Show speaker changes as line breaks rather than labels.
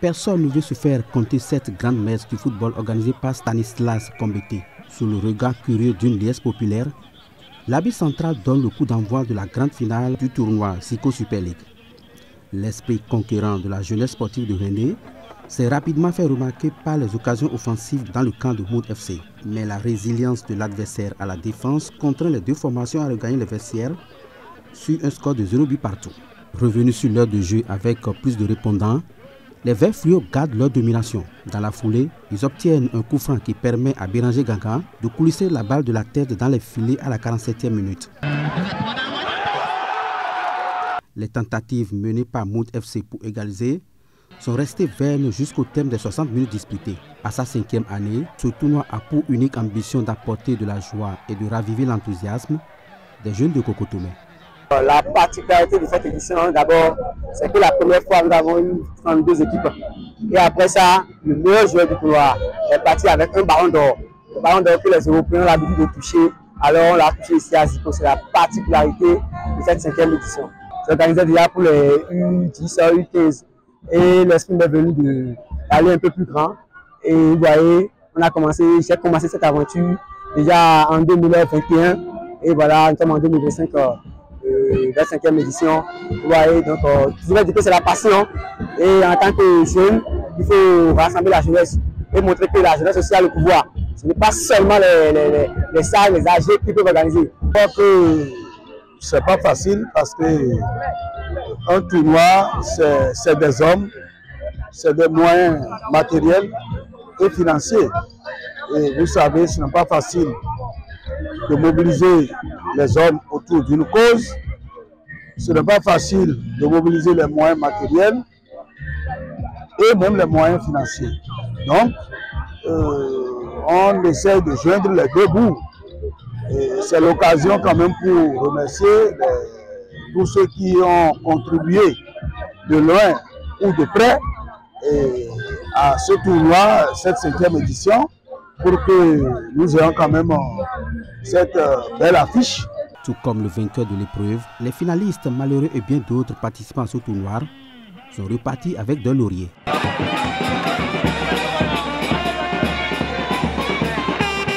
Personne ne veut se faire compter cette grande messe du football organisée par Stanislas Combete. Sous le regard curieux d'une liesse populaire, l'arbitre central donne le coup d'envoi de la grande finale du tournoi Sico Super League. L'esprit conquérant de la jeunesse sportive de René s'est rapidement fait remarquer par les occasions offensives dans le camp de Mood FC. Mais la résilience de l'adversaire à la défense contraint les deux formations à regagner les vestiaires sur un score de 0 but partout. Revenus sur l'heure de jeu avec plus de répondants, les Verts Fluo gardent leur domination. Dans la foulée, ils obtiennent un coup franc qui permet à Béranger Ganga de coulisser la balle de la tête dans les filets à la 47e minute. Les tentatives menées par Mood FC pour égaliser sont restées vaines jusqu'au terme des 60 minutes disputées. À sa 5e année, ce tournoi a pour unique ambition d'apporter de la joie et de raviver l'enthousiasme des jeunes de Kokotomé.
La particularité de cette édition, d'abord, c'est que la première fois, nous avons eu 32 équipes. Et après ça, le meilleur joueur du tournoi est parti avec un ballon d'or. Le ballon d'or que les Européens ont l'habitude de toucher. Alors on l'a touché ici à Zico. C'est la particularité de cette 5e édition. C'est organisé déjà pour les U10, U15. Et l'esprit est venu d'aller un peu plus grand. Et vous voyez, j'ai commencé cette aventure déjà en 2021. Et voilà, nous sommes en 2025. La 5e édition. Vous voyez, donc je voudrais dire que c'est la passion. Et en tant que jeune, il faut rassembler la jeunesse et montrer que la jeunesse aussi a le pouvoir. Ce n'est pas seulement les sages, les âgés qui peuvent organiser.
Je crois que c'est pas facile parce que un tournoi, c'est des hommes, c'est des moyens matériels et financiers. Et vous savez, ce n'est pas facile de mobiliser les hommes autour d'une cause. Ce n'est pas facile de mobiliser les moyens matériels et même les moyens financiers. Donc, on essaie de joindre les deux bouts. C'est l'occasion quand même pour remercier tous ceux qui ont contribué de loin ou de près à ce tournoi, cette 5e édition, pour que nous ayons quand même cette belle affiche.
Tout comme le vainqueur de l'épreuve, les finalistes malheureux et bien d'autres participants à ce tournoi sont repartis avec de lauriers.